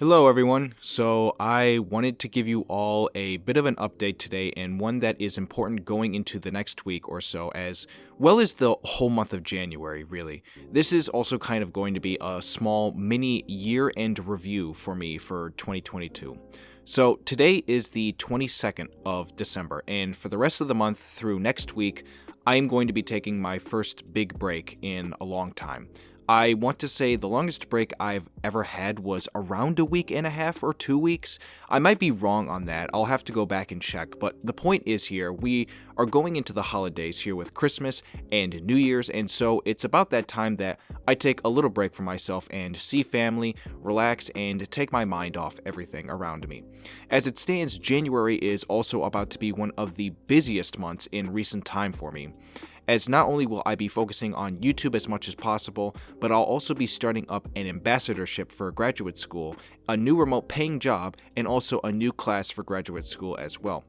Hello, everyone. So, I wanted to give you all a bit of an update today, and one that is important going into the next week or so, as well as the whole month of January, really. This is also kind of going to be a small mini year end review for me for 2022. So, today is the 22nd of December, and for the rest of the month through next week, I am going to be taking my first big break in a long time. I want to say the longest break I've ever had was around a week and a half or 2 weeks. I might be wrong on that. I'll have to go back and check. But the point is here, we are going into the holidays here with Christmas and New Year's. And so it's about that time that I take a little break for myself and see family, relax, and take my mind off everything around me. As it stands, January is also about to be one of the busiest months in recent time for me, as not only will I be focusing on YouTube as much as possible, but I'll also be starting up an ambassadorship for graduate school, a new remote paying job, and also a new class for graduate school as well.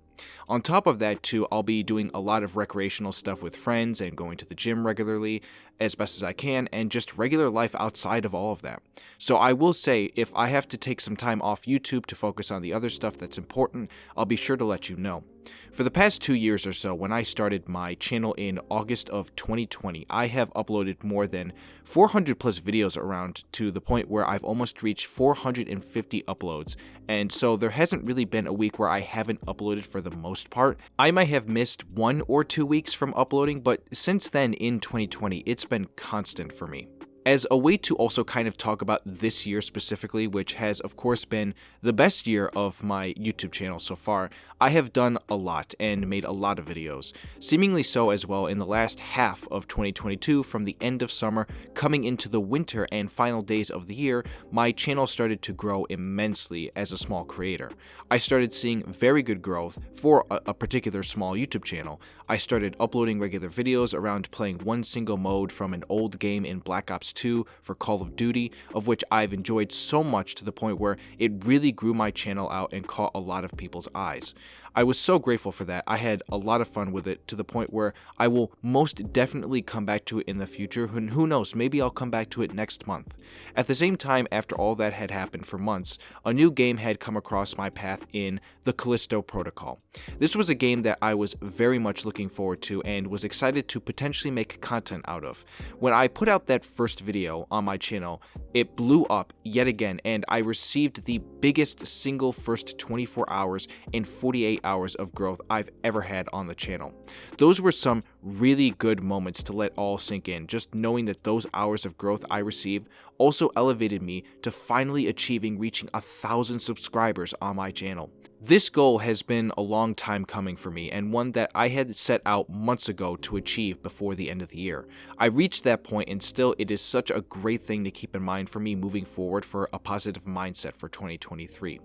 On top of that, too, I'll be doing a lot of recreational stuff with friends and going to the gym regularly as best as I can, and just regular life outside of all of that. So I will say, if I have to take some time off YouTube to focus on the other stuff that's important, I'll be sure to let you know. For the past 2 years or so, when I started my channel in August of 2020, I have uploaded more than 400 plus videos around, to the point where I've almost reached 450 uploads, and so there hasn't really been a week where I haven't uploaded for the most part. I might have missed 1 or 2 weeks from uploading, but since then in 2020, it's been constant for me. As a way to also kind of talk about this year specifically, which has of course been the best year of my YouTube channel so far, I have done a lot and made a lot of videos. Seemingly so as well in the last half of 2022, from the end of summer coming into the winter and final days of the year, my channel started to grow immensely as a small creator. I started seeing very good growth for a particular small YouTube channel. I started uploading regular videos around playing one single mode from an old game in Black Ops 2 for Call of Duty, of which I've enjoyed so much to the point where it really grew my channel out and caught a lot of people's eyes. I was so grateful for that. I had a lot of fun with it, to the point where I will most definitely come back to it in the future, and who knows, maybe I'll come back to it next month. At the same time, after all that had happened for months, a new game had come across my path in the Callisto Protocol. This was a game that I was very much looking forward to and was excited to potentially make content out of. When I put out that first video on my channel, it blew up yet again, and I received the biggest single first 24 hours and 48 hours of growth I've ever had on the channel. Those were some really good moments to let all sink in, just knowing that those hours of growth I received also elevated me to finally reaching 1,000 subscribers on my channel. This goal has been a long time coming for me, and one that I had set out months ago to achieve before the end of the year. I reached that point, and still it is such a great thing to keep in mind for me moving forward for a positive mindset for 2023.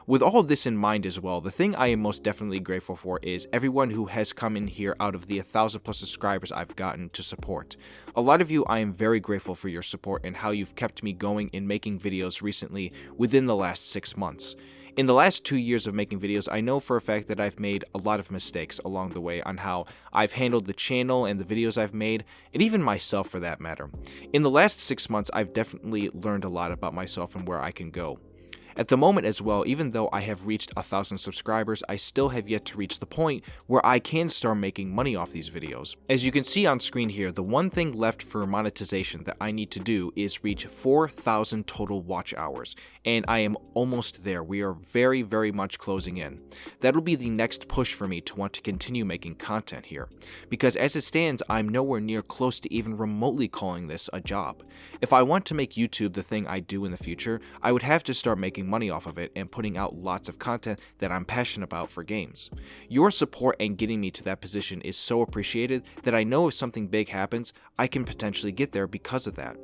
With all of this in mind as well, the thing I am most definitely grateful for is everyone who has come in here out of the 1,000 plus subscribers I've gotten to support. A lot of you, I am very grateful for your support and how you've kept me going in making videos recently within the last 6 months. In the last 2 years of making videos, I know for a fact that I've made a lot of mistakes along the way on how I've handled the channel and the videos I've made, and even myself for that matter. In the last 6 months, I've definitely learned a lot about myself and where I can go. At the moment as well, even though I have reached 1,000 subscribers, I still have yet to reach the point where I can start making money off these videos. As you can see on screen here, the one thing left for monetization that I need to do is reach 4,000 total watch hours, and I am almost there. We are very, very much closing in. That'll be the next push for me to want to continue making content here, because as it stands, I'm nowhere near close to even remotely calling this a job. If I want to make YouTube the thing I do in the future, I would have to start making money off of it and putting out lots of content that I'm passionate about for games. Your support and getting me to that position is so appreciated that I know if something big happens, I can potentially get there because of that.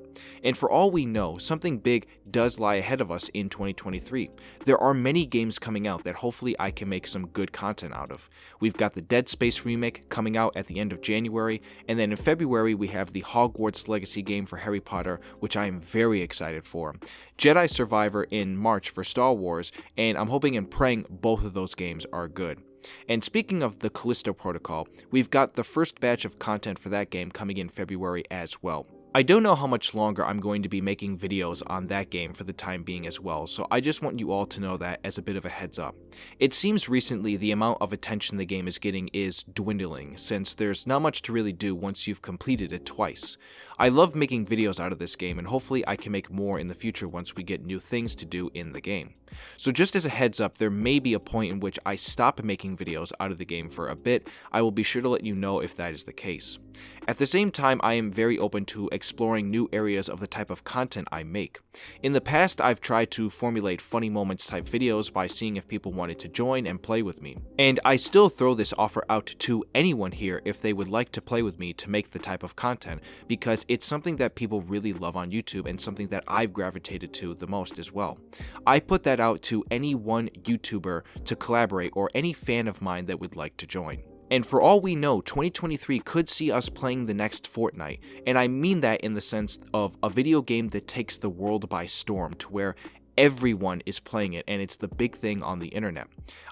And for all we know, something big does lie ahead of us in 2023. There are many games coming out that hopefully I can make some good content out of. We've got the Dead Space remake coming out at the end of January, and then in February we have the Hogwarts Legacy game for Harry Potter, which I am very excited for. Jedi Survivor in March for Star Wars, and I'm hoping and praying both of those games are good. And speaking of the Callisto Protocol, we've got the first batch of content for that game coming in February as well. I don't know how much longer I'm going to be making videos on that game for the time being as well, so I just want you all to know that as a bit of a heads up. It seems recently the amount of attention the game is getting is dwindling, since there's not much to really do once you've completed it twice. I love making videos out of this game, and hopefully I can make more in the future once we get new things to do in the game. So just as a heads up, there may be a point in which I stop making videos out of the game for a bit. I will be sure to let you know if that is the case. At the same time, I am very open to exploring new areas of the type of content I make. In the past, I've tried to formulate funny moments type videos by seeing if people wanted to join and play with me. And I still throw this offer out to anyone here if they would like to play with me to make the type of content, because it's something that people really love on YouTube and something that I've gravitated to the most as well. I put that out to any one YouTuber to collaborate or any fan of mine that would like to join. And for all we know, 2023 could see us playing the next Fortnite, and I mean that in the sense of a video game that takes the world by storm to where everyone is playing it and it's the big thing on the internet.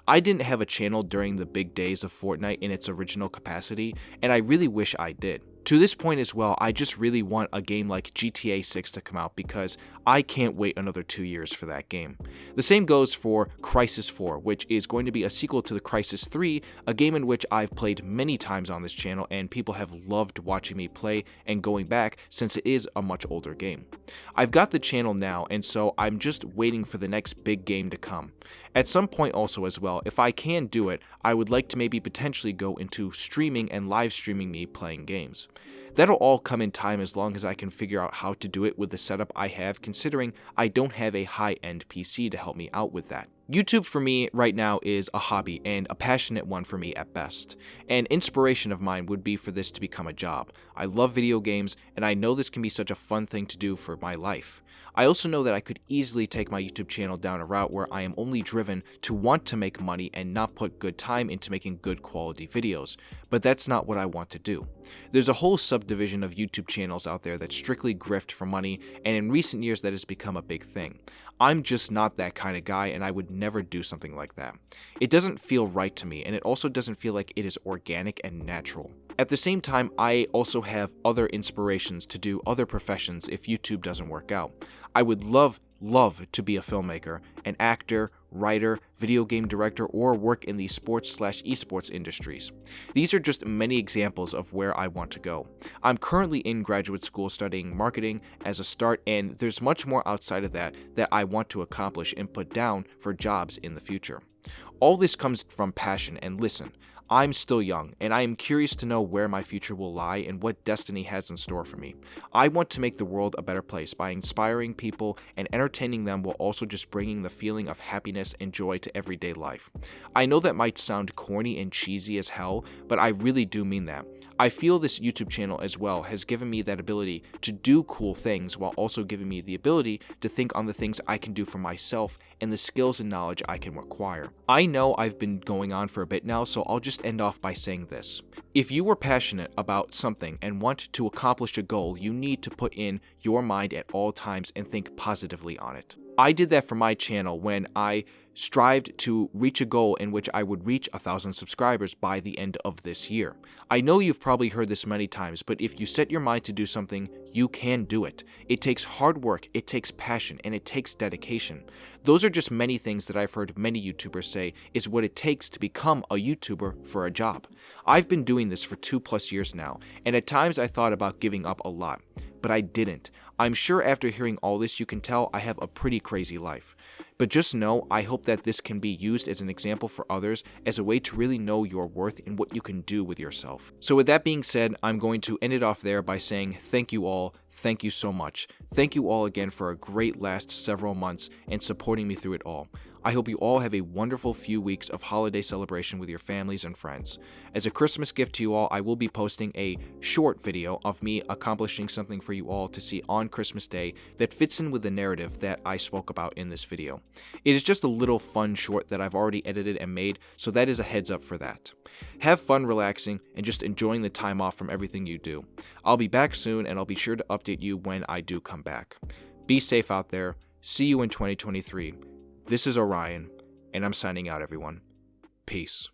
I didn't have a channel during the big days of Fortnite in its original capacity, and I really wish I did. To this point as well, I just really want a game like GTA 6 to come out because I can't wait another 2 years for that game. The same goes for Crysis 4, which is going to be a sequel to the Crysis 3, a game in which I've played many times on this channel and people have loved watching me play and going back since it is a much older game. I've got the channel now, and so I'm just waiting for the next big game to come. At some point also as well, if I can do it, I would like to maybe potentially go into streaming and live streaming me playing games. That'll all come in time as long as I can figure out how to do it with the setup I have, considering I don't have a high-end PC to help me out with that. YouTube for me right now is a hobby and a passionate one for me at best. An inspiration of mine would be for this to become a job. I love video games, and I know this can be such a fun thing to do for my life. I also know that I could easily take my YouTube channel down a route where I am only driven to want to make money and not put good time into making good quality videos, but that's not what I want to do. There's a whole subdivision of YouTube channels out there that strictly grift for money, and in recent years that has become a big thing. I'm just not that kind of guy, and I would never do something like that. It doesn't feel right to me, and it also doesn't feel like it is organic and natural. At the same time, I also have other inspirations to do other professions if YouTube doesn't work out. I would love to be a filmmaker, an actor, writer, video game director, or work in the sports/esports industries. These are just many examples of where I want to go. I'm currently in graduate school studying marketing as a start, and there's much more outside of that that I want to accomplish and put down for jobs in the future. All this comes from passion, and listen, I'm still young, and I am curious to know where my future will lie and what destiny has in store for me. I want to make the world a better place by inspiring people and entertaining them while also just bringing the feeling of happiness and joy to everyday life. I know that might sound corny and cheesy as hell, but I really do mean that. I feel this YouTube channel as well has given me that ability to do cool things while also giving me the ability to think on the things I can do for myself and the skills and knowledge I can acquire. I know I've been going on for a bit now, so I'll just end off by saying this. If you are passionate about something and want to accomplish a goal, you need to put in your mind at all times and think positively on it. I did that for my channel when I strived to reach a goal in which I would reach 1,000 subscribers by the end of this year. I know you've probably heard this many times, but if you set your mind to do something, you can do it. It takes hard work, it takes passion, and it takes dedication. Those are just many things that I've heard many YouTubers say is what it takes to become a YouTuber for a job. I've been doing this for 2+ years now, and at times I thought about giving up a lot, but I didn't. I'm sure after hearing all this you can tell I have a pretty crazy life. But just know, I hope that this can be used as an example for others as a way to really know your worth and what you can do with yourself. So with that being said, I'm going to end it off there by saying thank you all. Thank you so much. Thank you all again for a great last several months and supporting me through it all. I hope you all have a wonderful few weeks of holiday celebration with your families and friends. As a Christmas gift to you all, I will be posting a short video of me accomplishing something for you all to see on Christmas Day that fits in with the narrative that I spoke about in this video. It is just a little fun short that I've already edited and made, so that is a heads up for that. Have fun relaxing and just enjoying the time off from everything you do. I'll be back soon, and I'll be sure to update you when I do come back. Be safe out there. See you in 2023. This is Orion, and I'm signing out, everyone. Peace.